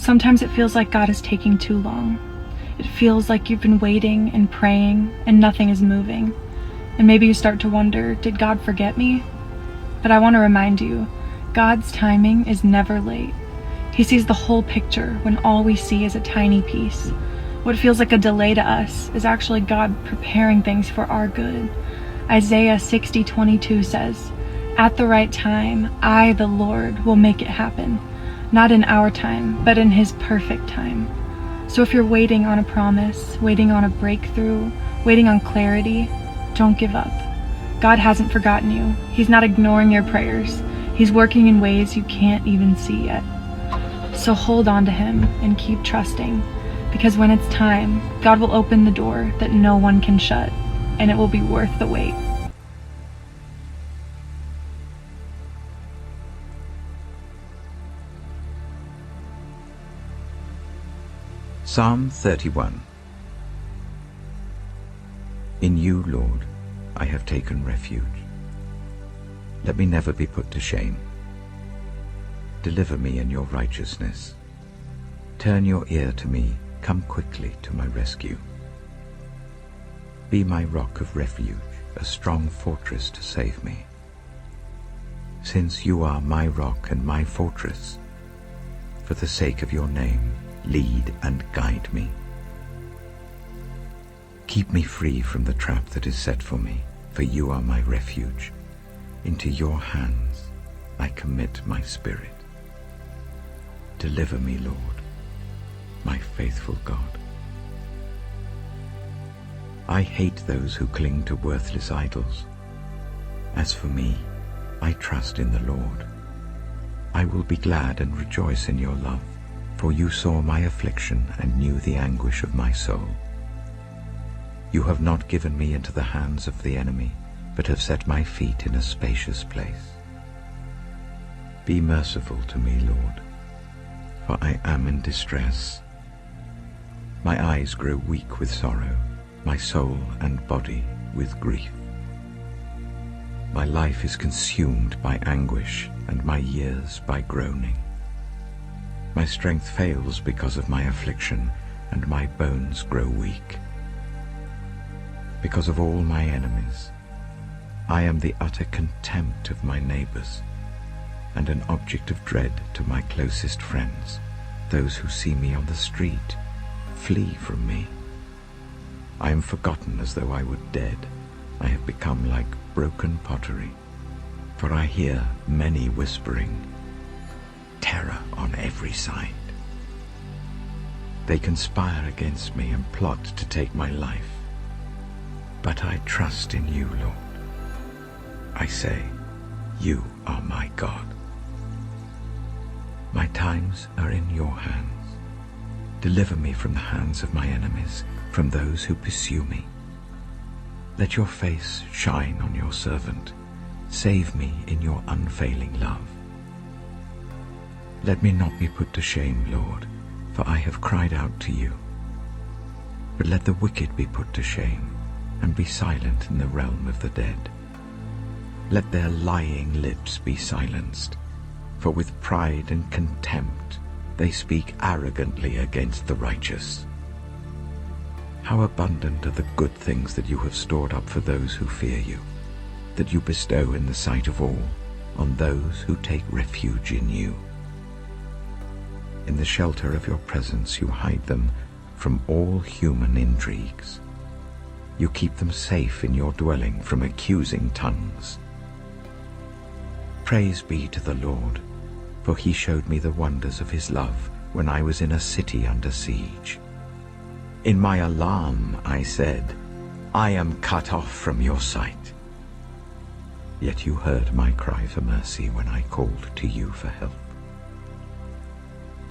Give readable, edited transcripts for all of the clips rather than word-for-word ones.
Sometimes it feels like God is taking too long. It feels like you've been waiting and praying and nothing is moving. And maybe you start to wonder, did God forget me? But I want to remind you, God's timing is never late. He sees the whole picture when all we see is a tiny piece. What feels like a delay to us is actually God preparing things for our good. Isaiah 60:22 says, "At the right time, I, the Lord, will make it happen. Not in our time, but in His perfect time." So if you're waiting on a promise, waiting on a breakthrough, waiting on clarity, don't give up. God hasn't forgotten you. He's not ignoring your prayers. He's working in ways you can't even see yet. So hold on to Him and keep trusting, because when it's time, God will open the door that no one can shut, and it will be worth the wait. Psalm 31. In you, Lord, I have taken refuge. Let me never be put to shame. Deliver me in your righteousness. Turn your ear to me, come quickly to my rescue. Be my rock of refuge, a strong fortress to save me. Since you are my rock and my fortress, for the sake of your name, lead and guide me. Keep me free from the trap that is set for me, for you are my refuge. Into your hands I commit my spirit. Deliver me, Lord, my faithful God. I hate those who cling to worthless idols. As for me, I trust in the Lord. I will be glad and rejoice in your love, for you saw my affliction and knew the anguish of my soul. You have not given me into the hands of the enemy, but have set my feet in a spacious place. Be merciful to me, Lord, for I am in distress. My eyes grow weak with sorrow, my soul and body with grief. My life is consumed by anguish, and my years by groaning. My strength fails because of my affliction, and my bones grow weak. Because of all my enemies, I am the utter contempt of my neighbors, and an object of dread to my closest friends. Those who see me on the street flee from me. I am forgotten as though I were dead. I have become like broken pottery, for I hear many whispering, terror on every side. They conspire against me and plot to take my life. But I trust in you, Lord. I say, you are my God. My times are in your hands. Deliver me from the hands of my enemies, from those who pursue me. Let your face shine on your servant. Save me in your unfailing love. Let me not be put to shame, Lord, for I have cried out to you. But let the wicked be put to shame, and be silent in the realm of the dead. Let their lying lips be silenced, for with pride and contempt they speak arrogantly against the righteous. How abundant are the good things that you have stored up for those who fear you, that you bestow in the sight of all, on those who take refuge in you. In the shelter of your presence you hide them from all human intrigues. You keep them safe in your dwelling from accusing tongues. Praise be to the Lord, for he showed me the wonders of his love when I was in a city under siege. In my alarm I said, I am cut off from your sight. Yet you heard my cry for mercy when I called to you for help.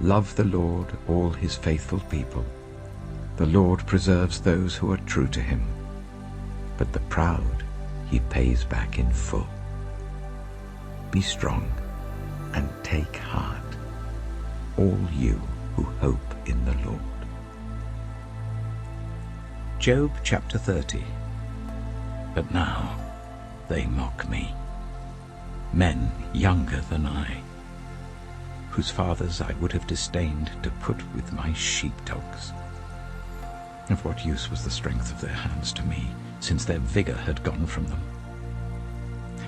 Love the Lord, all his faithful people. The Lord preserves those who are true to him, but the proud he pays back in full. Be strong and take heart, all you who hope in the Lord. Job chapter 30. But now they mock me, men younger than I, whose fathers I would have disdained to put with my sheepdogs. Of what use was the strength of their hands to me, since their vigor had gone from them?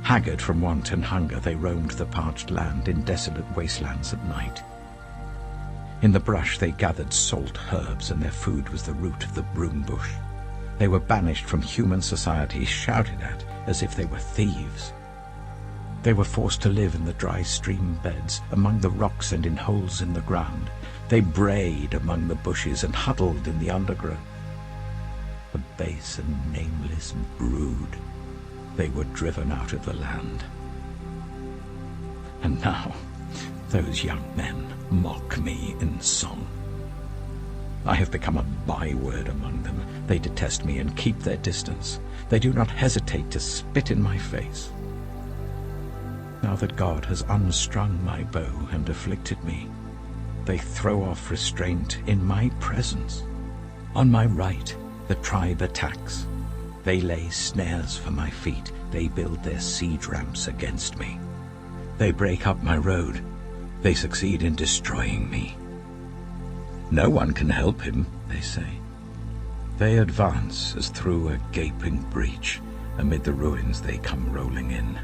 Haggard from want and hunger, they roamed the parched land in desolate wastelands at night. In the brush they gathered salt herbs, and their food was the root of the broom bush. They were banished from human society, shouted at as if they were thieves. They were forced to live in the dry stream beds, among the rocks and in holes in the ground. They brayed among the bushes and huddled in the undergrowth. A base and nameless brood, they were driven out of the land. And now those young men mock me in song. I have become a byword among them. They detest me and keep their distance. They do not hesitate to spit in my face. Now that God has unstrung my bow and afflicted me, they throw off restraint in my presence. On my right, the tribe attacks. They lay snares for my feet. They build their siege ramps against me. They break up my road. They succeed in destroying me. No one can help him, they say. They advance as through a gaping breach. Amid the ruins they come rolling in.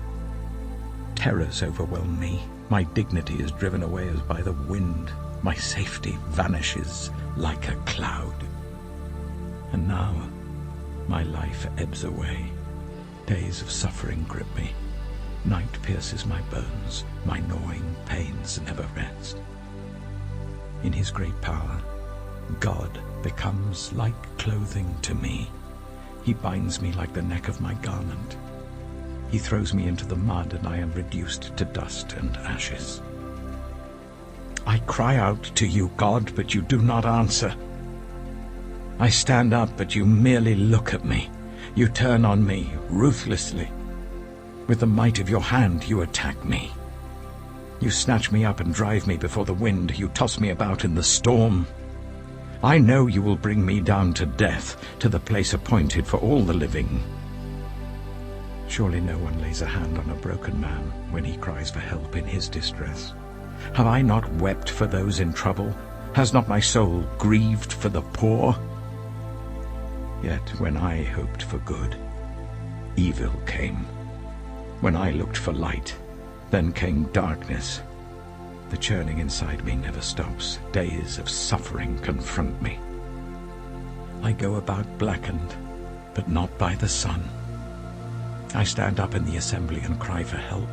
Terrors overwhelm me. My dignity is driven away as by the wind. My safety vanishes like a cloud. And now my life ebbs away. Days of suffering grip me. Night pierces my bones. My gnawing pains never rest. In his great power, God becomes like clothing to me. He binds me like the neck of my garment. He throws me into the mud, and I am reduced to dust and ashes. I cry out to you, God, but you do not answer. I stand up, but you merely look at me. You turn on me ruthlessly. With the might of your hand you attack me. You snatch me up and drive me before the wind. You toss me about in the storm. I know you will bring me down to death, to the place appointed for all the living. Surely no one lays a hand on a broken man when he cries for help in his distress. Have I not wept for those in trouble? Has not my soul grieved for the poor? Yet when I hoped for good, evil came. When I looked for light, then came darkness. The churning inside me never stops. Days of suffering confront me. I go about blackened, but not by the sun. I stand up in the assembly and cry for help.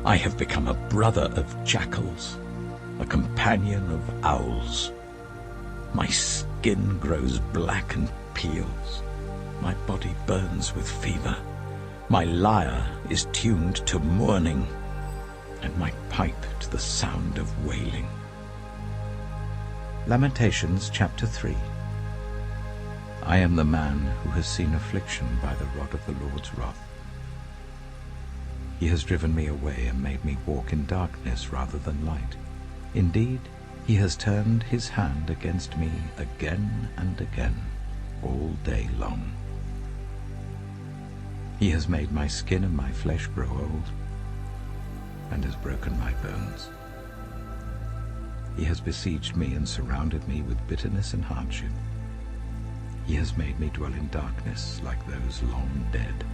I have become a brother of jackals, a companion of owls. My skin grows black and peels. My body burns with fever. My lyre is tuned to mourning, and my pipe to the sound of wailing. Lamentations chapter 3. I am the man who has seen affliction by the rod of the Lord's wrath. He has driven me away and made me walk in darkness rather than light. Indeed, he has turned his hand against me again and again, all day long. He has made my skin and my flesh grow old, and has broken my bones. He has besieged me and surrounded me with bitterness and hardship. He has made me dwell in darkness like those long dead.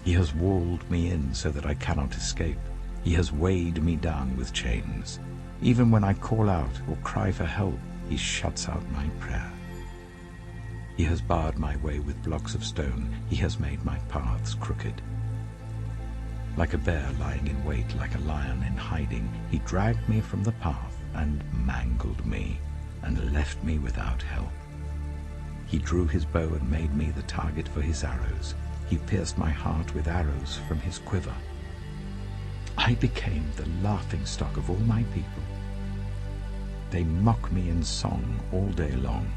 He has walled me in so that I cannot escape. He has weighed me down with chains. Even when I call out or cry for help, he shuts out my prayer. He has barred my way with blocks of stone. He has made my paths crooked. Like a bear lying in wait, like a lion in hiding, he dragged me from the path and mangled me and left me without help. He drew his bow and made me the target for his arrows. He pierced my heart with arrows from his quiver. I became the laughingstock of all my people. They mock me in song all day long.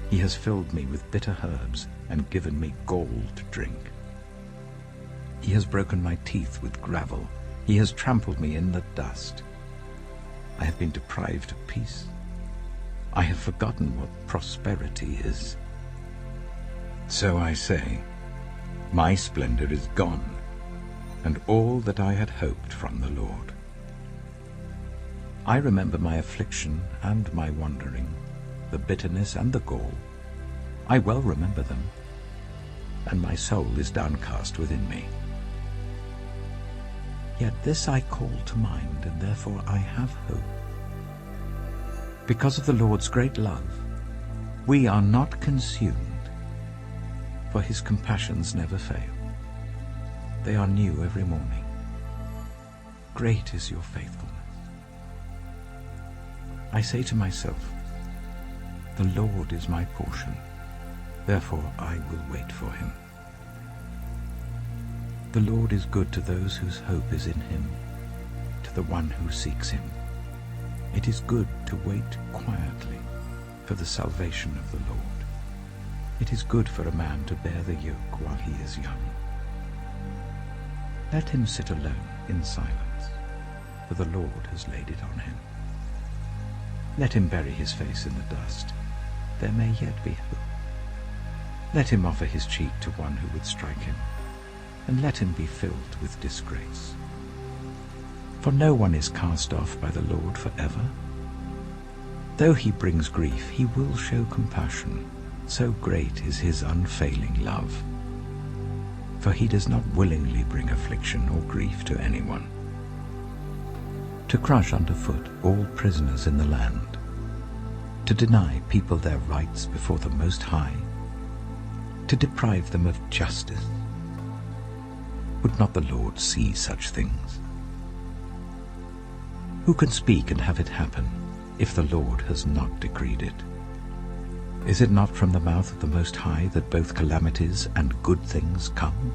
He has filled me with bitter herbs and given me gall to drink. He has broken my teeth with gravel. He has trampled me in the dust. I have been deprived of peace. I have forgotten what prosperity is. So I say, my splendor is gone, and all that I had hoped from the Lord. I remember my affliction and my wandering, the bitterness and the gall. I well remember them, and my soul is downcast within me. Yet this I call to mind, and therefore I have hope. Because of the Lord's great love, we are not consumed, for his compassions never fail. They are new every morning. Great is your faithfulness. I say to myself, the Lord is my portion, therefore I will wait for him. The Lord is good to those whose hope is in him, to the one who seeks him. It is good to wait quietly for the salvation of the Lord. It is good for a man to bear the yoke while he is young. Let him sit alone in silence, for the Lord has laid it on him. Let him bury his face in the dust. There may yet be hope. Let him offer his cheek to one who would strike him, and let him be filled with disgrace. For no one is cast off by the Lord forever. Though he brings grief, he will show compassion. So great is his unfailing love. For he does not willingly bring affliction or grief to anyone. To crush underfoot all prisoners in the land, to deny people their rights before the Most High, to deprive them of justice. Would not the Lord see such things? Who can speak and have it happen if the Lord has not decreed it? Is it not from the mouth of the Most High that both calamities and good things come?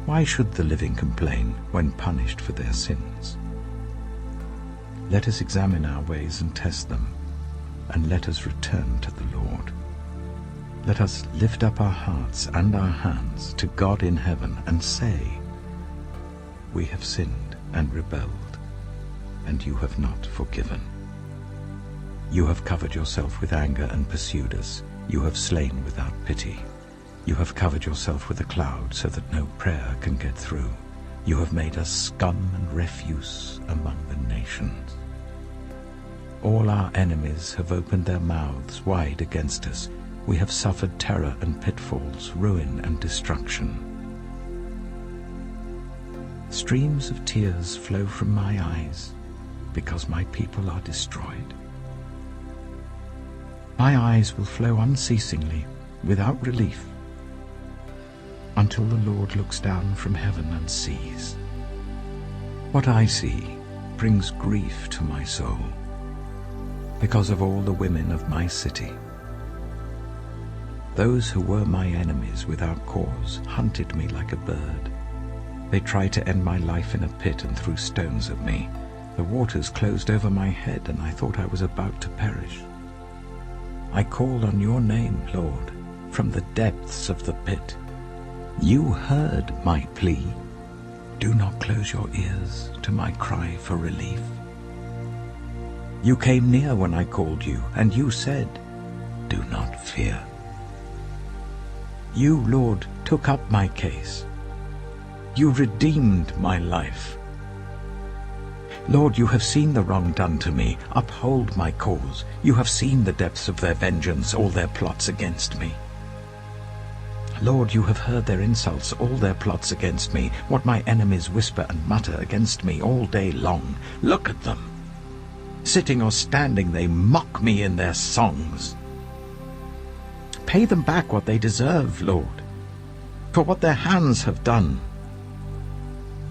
Why should the living complain when punished for their sins? Let us examine our ways and test them, and let us return to the Lord. Let us lift up our hearts and our hands to God in heaven and say, we have sinned and rebelled, and you have not forgiven. You have covered yourself with anger and pursued us. You have slain without pity. You have covered yourself with a cloud so that no prayer can get through. You have made us scum and refuse among the nations. All our enemies have opened their mouths wide against us. We have suffered terror and pitfalls, ruin and destruction. Streams of tears flow from my eyes because my people are destroyed. My eyes will flow unceasingly, without relief, until the Lord looks down from heaven and sees. What I see brings grief to my soul, because of all the women of my city. Those who were my enemies without cause hunted me like a bird. They tried to end my life in a pit and threw stones at me. The waters closed over my head, and I thought I was about to perish. I called on your name, Lord, from the depths of the pit. You heard my plea. Do not close your ears to my cry for relief. You came near when I called you, and you said, do not fear. You, Lord, took up my case. You redeemed my life. Lord, you have seen the wrong done to me. Uphold my cause. You have seen the depths of their vengeance, all their plots against me. Lord, you have heard their insults, all their plots against me, what my enemies whisper and mutter against me all day long. Look at them. Sitting or standing, they mock me in their songs. Pay them back what they deserve, Lord, for what their hands have done.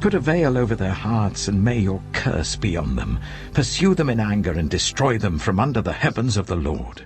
Put a veil over their hearts, and may your curse be on them. Pursue them in anger and destroy them from under the heavens of the Lord.